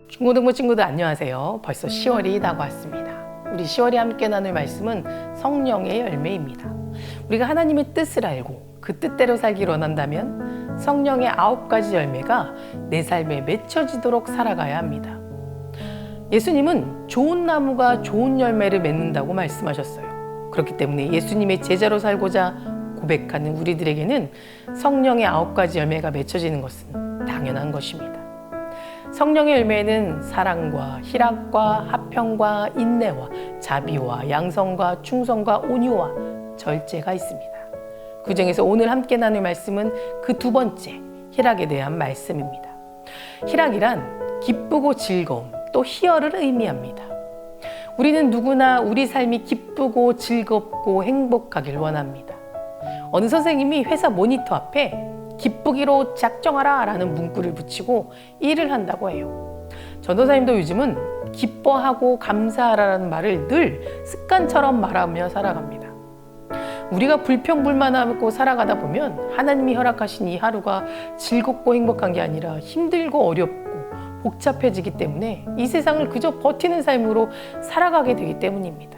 중고등부 친구들 안녕하세요. 벌써 10월이 다가왔습니다. 우리 10월이 함께 나눌 말씀은 성령의 열매입니다. 우리가 하나님의 뜻을 알고 그 뜻대로 살기를 원한다면 성령의 9가지 열매가 내 삶에 맺혀지도록 살아가야 합니다. 예수님은 좋은 나무가 좋은 열매를 맺는다고 말씀하셨어요. 그렇기 때문에 예수님의 제자로 살고자 고백하는 우리들에게는 성령의 9가지 열매가 맺혀지는 것은 당연한 것입니다. 성령의 열매에는 사랑과 희락과 화평과 인내와 자비와 양성과 충성과 온유와 절제가 있습니다. 그 중에서 오늘 함께 나눌 말씀은 그 두 번째 희락에 대한 말씀입니다. 희락이란 기쁘고 즐거움 또 희열을 의미합니다. 우리는 누구나 우리 삶이 기쁘고 즐겁고 행복하길 원합니다. 어느 선생님이 회사 모니터 앞에 기쁘기로 작정하라 라는 문구를 붙이고 일을 한다고 해요. 전도사님도 요즘은 기뻐하고 감사하라는 말을 늘 습관처럼 말하며 살아갑니다. 우리가 불평불만하고 살아가다 보면 하나님이 허락하신 이 하루가 즐겁고 행복한 게 아니라 힘들고 어렵고 복잡해지기 때문에 이 세상을 그저 버티는 삶으로 살아가게 되기 때문입니다.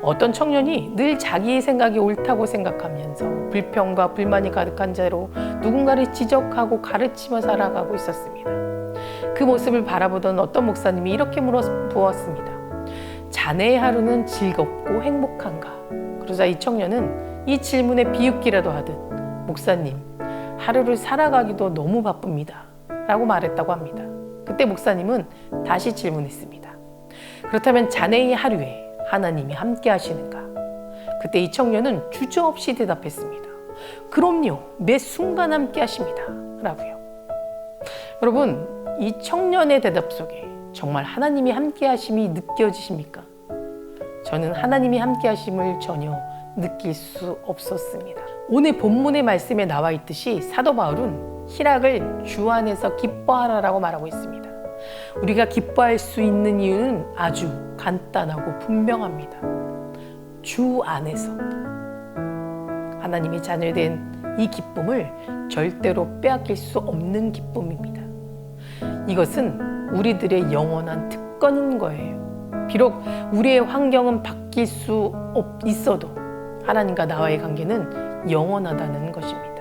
어떤 청년이 늘 자기의 생각이 옳다고 생각하면서 불평과 불만이 가득한 채로 누군가를 지적하고 가르치며 살아가고 있었습니다. 그 모습을 바라보던 어떤 목사님이 이렇게 물어보았습니다. 자네의 하루는 즐겁고 행복한가? 그러자 이 청년은 이 질문에 비웃기라도 하듯 목사님, 하루를 살아가기도 너무 바쁩니다 라고 말했다고 합니다. 그때 목사님은 다시 질문했습니다. 그렇다면 자네의 하루에 하나님이 함께 하시는가? 그때 이 청년은 주저없이 대답했습니다. 그럼요, 매 순간 함께 하십니다 라고요. 여러분, 이 청년의 대답 속에 정말 하나님이 함께 하심이 느껴지십니까? 저는 하나님이 함께 하심을 전혀 느낄 수 없었습니다. 오늘 본문의 말씀에 나와 있듯이 사도 바울은 희락을 주 안에서 기뻐하라라고 말하고 있습니다. 우리가 기뻐할 수 있는 이유는 아주 간단하고 분명합니다. 주 안에서 하나님의 자녀된 이 기쁨을 절대로 빼앗길 수 없는 기쁨입니다. 이것은 우리들의 영원한 특권인 거예요. 비록 우리의 환경은 바뀔 수 있어도 하나님과 나와의 관계는 영원하다는 것입니다.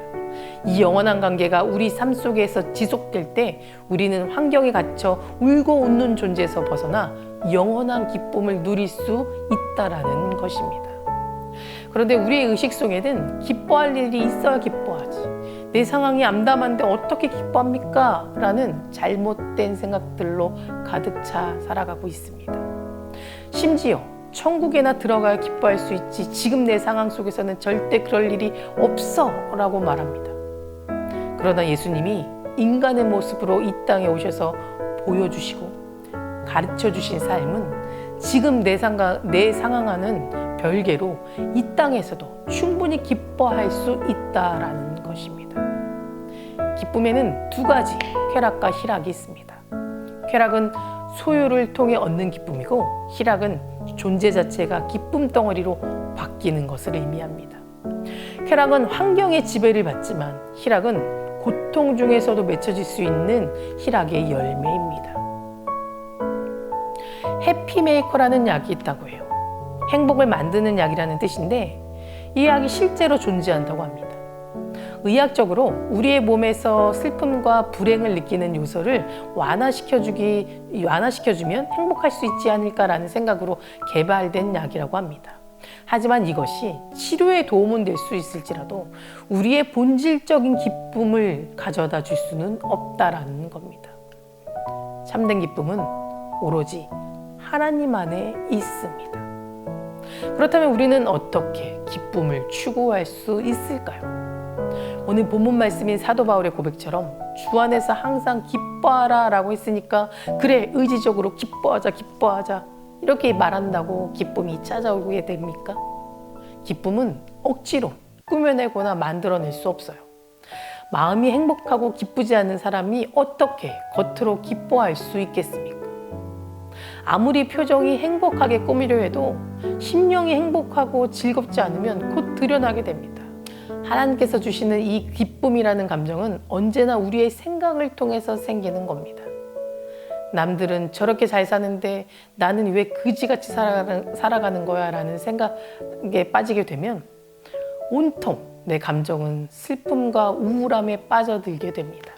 이 영원한 관계가 우리 삶 속에서 지속될 때 우리는 환경에 갇혀 울고 웃는 존재에서 벗어나 영원한 기쁨을 누릴 수 있다라는 것입니다. 그런데 우리의 의식 속에는 기뻐할 일이 있어야 기뻐하지, 내 상황이 암담한데 어떻게 기뻐합니까? 라는 잘못된 생각들로 가득 차 살아가고 있습니다. 심지어 천국에나 들어가야 기뻐할 수 있지 지금 내 상황 속에서는 절대 그럴 일이 없어 라고 말합니다. 그러나 예수님이 인간의 모습으로 이 땅에 오셔서 보여주시고 가르쳐주신 삶은 지금 내 상황과는 별개로 이 땅에서도 충분히 기뻐할 수 있다라는 것입니다. 기쁨에는 두 가지 쾌락과 희락이 있습니다. 쾌락은 소유를 통해 얻는 기쁨이고 희락은 존재 자체가 기쁨 덩어리로 바뀌는 것을 의미합니다. 쾌락은 환경의 지배를 받지만 희락은 고통 중에서도 맺혀질 수 있는 희락의 열매입니다. 해피메이커라는 약이 있다고 해요. 행복을 만드는 약이라는 뜻인데 이 약이 실제로 존재한다고 합니다. 의학적으로 우리의 몸에서 슬픔과 불행을 느끼는 요소를 완화시켜주면 행복할 수 있지 않을까라는 생각으로 개발된 약이라고 합니다. 하지만 이것이 치료에 도움은 될 수 있을지라도 우리의 본질적인 기쁨을 가져다 줄 수는 없다라는 겁니다. 참된 기쁨은 오로지 하나님 안에 있습니다. 그렇다면 우리는 어떻게 기쁨을 추구할 수 있을까요? 오늘 본문 말씀인 사도 바울의 고백처럼 주 안에서 항상 기뻐하라 라고 했으니까 그래 의지적으로 기뻐하자 이렇게 말한다고 기쁨이 찾아오게 됩니까? 기쁨은 억지로 꾸며내거나 만들어낼 수 없어요. 마음이 행복하고 기쁘지 않은 사람이 어떻게 겉으로 기뻐할 수 있겠습니까? 아무리 표정이 행복하게 꾸미려 해도 심령이 행복하고 즐겁지 않으면 곧 드러나게 됩니다. 하나님께서 주시는 이 기쁨이라는 감정은 언제나 우리의 생각을 통해서 생기는 겁니다. 남들은 저렇게 잘 사는데 나는 왜 그지같이 살아가는 거야 라는 생각에 빠지게 되면 온통 내 감정은 슬픔과 우울함에 빠져들게 됩니다.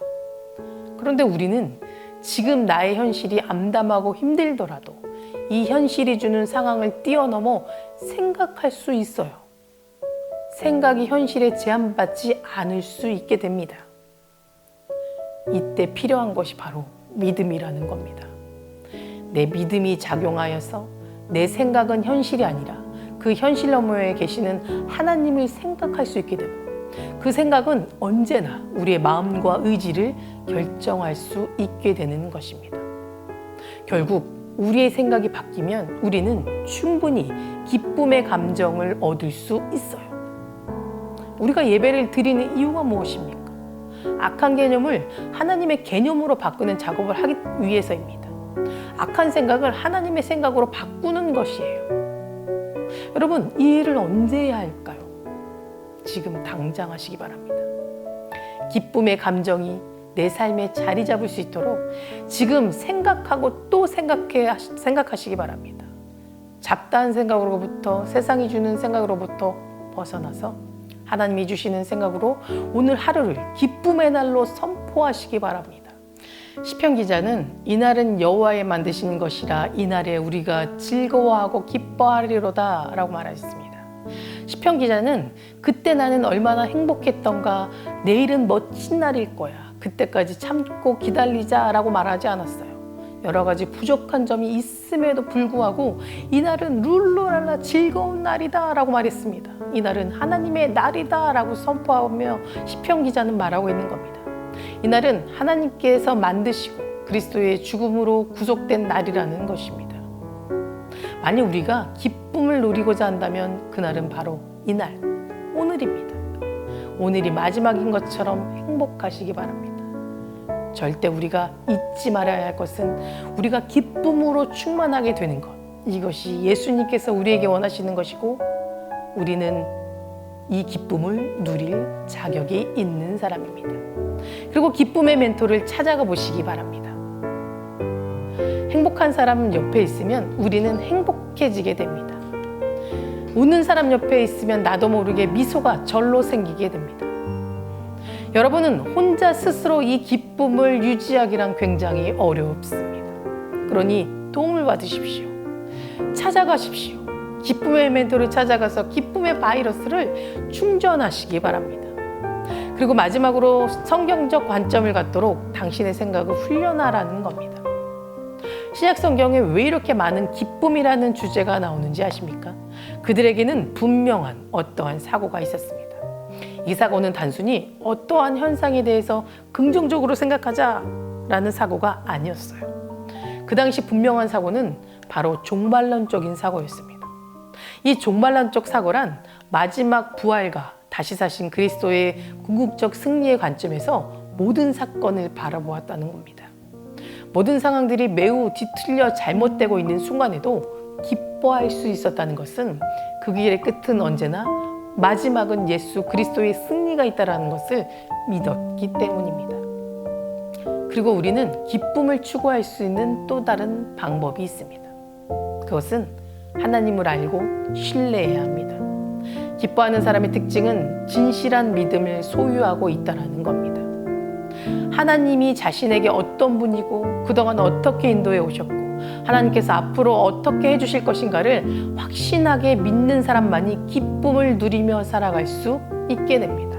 그런데 우리는 지금 나의 현실이 암담하고 힘들더라도 이 현실이 주는 상황을 뛰어넘어 생각할 수 있어요. 생각이 현실에 제한받지 않을 수 있게 됩니다. 이때 필요한 것이 바로 믿음이라는 겁니다. 내 믿음이 작용하여서 내 생각은 현실이 아니라 그 현실 너머에 계시는 하나님을 생각할 수 있게 되고 그 생각은 언제나 우리의 마음과 의지를 결정할 수 있게 되는 것입니다. 결국 우리의 생각이 바뀌면 우리는 충분히 기쁨의 감정을 얻을 수 있어요. 우리가 예배를 드리는 이유가 무엇입니까? 악한 개념을 하나님의 개념으로 바꾸는 작업을 하기 위해서입니다. 악한 생각을 하나님의 생각으로 바꾸는 것이에요. 여러분, 이 일을 언제 해야 할까요? 지금 당장 하시기 바랍니다. 기쁨의 감정이 내 삶에 자리 잡을 수 있도록 지금 생각하고 또 생각하시기 바랍니다. 잡다한 생각으로부터 세상이 주는 생각으로부터 벗어나서 하나님이 주시는 생각으로 오늘 하루를 기쁨의 날로 선포하시기 바랍니다. 시편 기자는 이날은 여호와의 만드신 것이라 이날에 우리가 즐거워하고 기뻐하리로다 라고 말하셨습니다. 시편 기자는 그때 나는 얼마나 행복했던가, 내일은 멋진 날일 거야, 그때까지 참고 기다리자 라고 말하지 않았어요. 여러 가지 부족한 점이 있음에도 불구하고 이날은 룰루랄라 즐거운 날이다 라고 말했습니다. 이날은 하나님의 날이다 라고 선포하며 시편 기자는 말하고 있는 겁니다. 이날은 하나님께서 만드시고 그리스도의 죽음으로 구속된 날이라는 것입니다. 만약 우리가 기쁨을 누리고자 한다면 그날은 바로 이날, 오늘입니다. 오늘이 마지막인 것처럼 행복하시기 바랍니다. 절대 우리가 잊지 말아야 할 것은 우리가 기쁨으로 충만하게 되는 것. 이것이 예수님께서 우리에게 원하시는 것이고 우리는 이 기쁨을 누릴 자격이 있는 사람입니다. 그리고 기쁨의 멘토를 찾아가 보시기 바랍니다. 행복한 사람 옆에 있으면 우리는 행복해지게 됩니다. 웃는 사람 옆에 있으면 나도 모르게 미소가 절로 생기게 됩니다. 여러분은 혼자 스스로 이 기쁨을 유지하기란 굉장히 어렵습니다. 그러니 도움을 받으십시오. 찾아가십시오. 기쁨의 멘토를 찾아가서 기쁨의 바이러스를 충전하시기 바랍니다. 그리고 마지막으로 성경적 관점을 갖도록 당신의 생각을 훈련하라는 겁니다. 신약 성경에 왜 이렇게 많은 기쁨이라는 주제가 나오는지 아십니까? 그들에게는 분명한 어떠한 사고가 있었습니다. 이 사고는 단순히 어떠한 현상에 대해서 긍정적으로 생각하자라는 사고가 아니었어요. 그 당시 분명한 사고는 바로 종말론적인 사고였습니다. 이 종말론적 사고란 마지막 부활과 다시 사신 그리스도의 궁극적 승리의 관점에서 모든 사건을 바라보았다는 겁니다. 모든 상황들이 매우 뒤틀려 잘못되고 있는 순간에도 기뻐할 수 있었다는 것은 그 길의 끝은 언제나 마지막은 예수 그리스도의 승리가 있다는 것을 믿었기 때문입니다. 그리고 우리는 기쁨을 추구할 수 있는 또 다른 방법이 있습니다. 그것은 하나님을 알고 신뢰해야 합니다. 기뻐하는 사람의 특징은 진실한 믿음을 소유하고 있다는 겁니다. 하나님이 자신에게 어떤 분이고 그동안 어떻게 인도해 오셨고 하나님께서 앞으로 어떻게 해주실 것인가를 확신하게 믿는 사람만이 기쁨을 누리며 살아갈 수 있게 됩니다.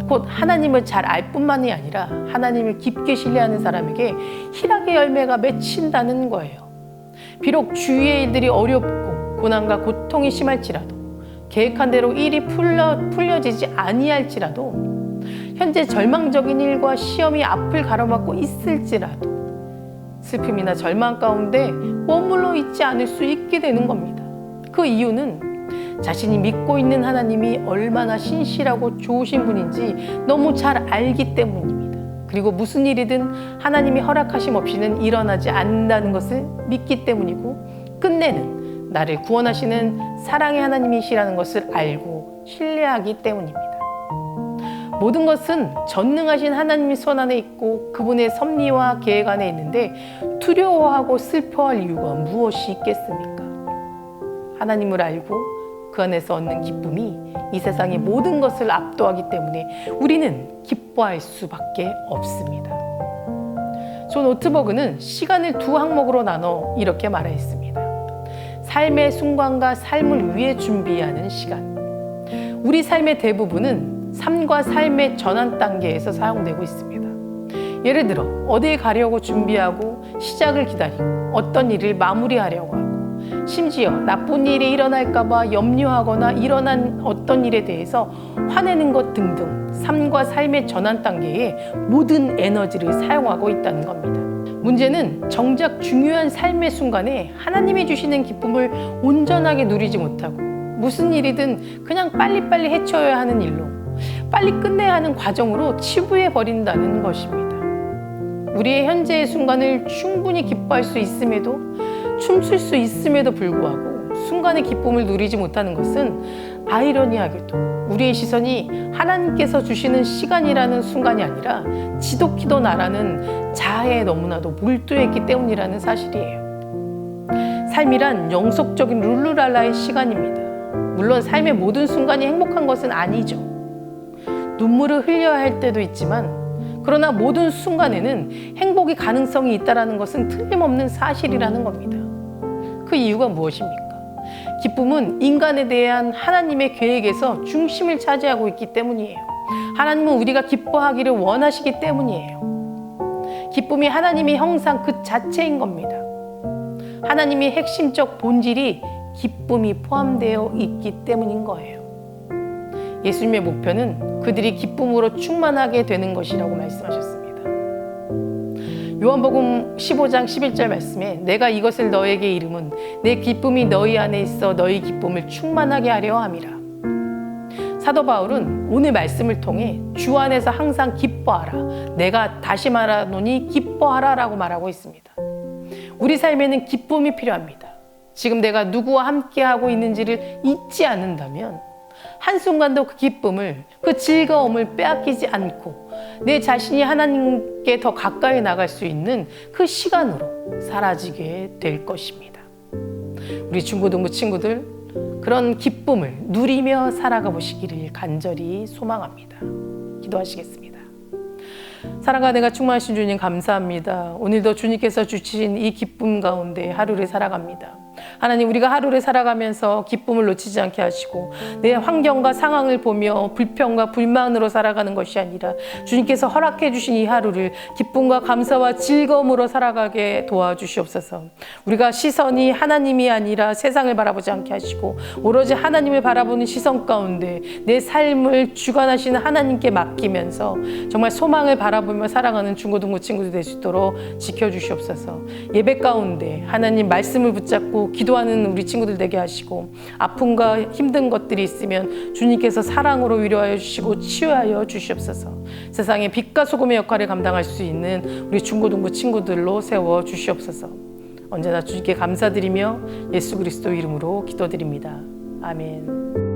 곧 하나님을 잘 알 뿐만이 아니라 하나님을 깊게 신뢰하는 사람에게 희락의 열매가 맺힌다는 거예요. 비록 주위의 일들이 어렵고 고난과 고통이 심할지라도, 계획한 대로 일이 풀려지지 아니할지라도, 현재 절망적인 일과 시험이 앞을 가로막고 있을지라도 슬픔이나 절망 가운데 머물러 있지 않을 수 있게 되는 겁니다. 그 이유는 자신이 믿고 있는 하나님이 얼마나 신실하고 좋으신 분인지 너무 잘 알기 때문입니다. 그리고 무슨 일이든 하나님이 허락하심 없이는 일어나지 않는다는 것을 믿기 때문이고, 끝내는 나를 구원하시는 사랑의 하나님이시라는 것을 알고 신뢰하기 때문입니다. 모든 것은 전능하신 하나님의 손 안에 있고 그분의 섭리와 계획 안에 있는데 두려워하고 슬퍼할 이유가 무엇이 있겠습니까? 하나님을 알고 그 안에서 얻는 기쁨이 이 세상의 모든 것을 압도하기 때문에 우리는 기뻐할 수밖에 없습니다. 존 오트버그는 시간을 두 항목으로 나눠 이렇게 말했습니다. 삶의 순간과 삶을 위해 준비하는 시간. 우리 삶의 대부분은 삶과 삶의 전환 단계에서 사용되고 있습니다. 예를 들어 어디에 가려고 준비하고 시작을 기다리고 어떤 일을 마무리하려고 하고, 심지어 나쁜 일이 일어날까 봐 염려하거나 일어난 어떤 일에 대해서 화내는 것 등등 삶과 삶의 전환 단계에 모든 에너지를 사용하고 있다는 겁니다. 문제는 정작 중요한 삶의 순간에 하나님이 주시는 기쁨을 온전하게 누리지 못하고 무슨 일이든 그냥 빨리빨리 해쳐야 하는 일로, 빨리 끝내야 하는 과정으로 치부해 버린다는 것입니다. 우리의 현재의 순간을 충분히 기뻐할 수 있음에도, 춤출 수 있음에도 불구하고 순간의 기쁨을 누리지 못하는 것은 아이러니하게도 우리의 시선이 하나님께서 주시는 시간이라는 순간이 아니라 지독히도 나라는 자아에 너무나도 몰두했기 때문이라는 사실이에요. 삶이란 영속적인 룰루랄라의 시간입니다. 물론 삶의 모든 순간이 행복한 것은 아니죠. 눈물을 흘려야 할 때도 있지만, 그러나 모든 순간에는 행복의 가능성이 있다는 것은 틀림없는 사실이라는 겁니다. 그 이유가 무엇입니까? 기쁨은 인간에 대한 하나님의 계획에서 중심을 차지하고 있기 때문이에요. 하나님은 우리가 기뻐하기를 원하시기 때문이에요. 기쁨이 하나님의 형상 그 자체인 겁니다. 하나님의 핵심적 본질이 기쁨이 포함되어 있기 때문인 거예요. 예수님의 목표는 그들이 기쁨으로 충만하게 되는 것이라고 말씀하셨습니다. 요한복음 15장 11절 말씀에 내가 이것을 너에게 이름은 내 기쁨이 너희 안에 있어 너희 기쁨을 충만하게 하려 함이라. 사도 바울은 오늘 말씀을 통해 주 안에서 항상 기뻐하라, 내가 다시 말하노니 기뻐하라 라고 말하고 있습니다. 우리 삶에는 기쁨이 필요합니다. 지금 내가 누구와 함께하고 있는지를 잊지 않는다면 한순간도 그 기쁨을, 그 즐거움을 빼앗기지 않고 내 자신이 하나님께 더 가까이 나갈 수 있는 그 시간으로 사라지게 될 것입니다. 우리 중고등부 친구들, 그런 기쁨을 누리며 살아가 보시기를 간절히 소망합니다. 기도하시겠습니다. 사랑과 내가 충만하신 주님 감사합니다. 오늘도 주님께서 주신 이 기쁨 가운데 하루를 살아갑니다. 하나님, 우리가 하루를 살아가면서 기쁨을 놓치지 않게 하시고 내 환경과 상황을 보며 불평과 불만으로 살아가는 것이 아니라 주님께서 허락해 주신 이 하루를 기쁨과 감사와 즐거움으로 살아가게 도와주시옵소서. 우리가 시선이 하나님이 아니라 세상을 바라보지 않게 하시고 오로지 하나님을 바라보는 시선 가운데 내 삶을 주관하시는 하나님께 맡기면서 정말 소망을 바라보며 살아가는 중고등부 친구들 될 수 있도록 지켜주시옵소서. 예배 가운데 하나님 말씀을 붙잡고 기도하는 우리 친구들 되게 하시고, 아픔과 힘든 것들이 있으면 주님께서 사랑으로 위로하여 주시고 치유하여 주시옵소서. 세상에 빛과 소금의 역할을 감당할 수 있는 우리 중고등부 친구들로 세워 주시옵소서. 언제나 주님께 감사드리며 예수 그리스도 이름으로 기도드립니다. 아멘.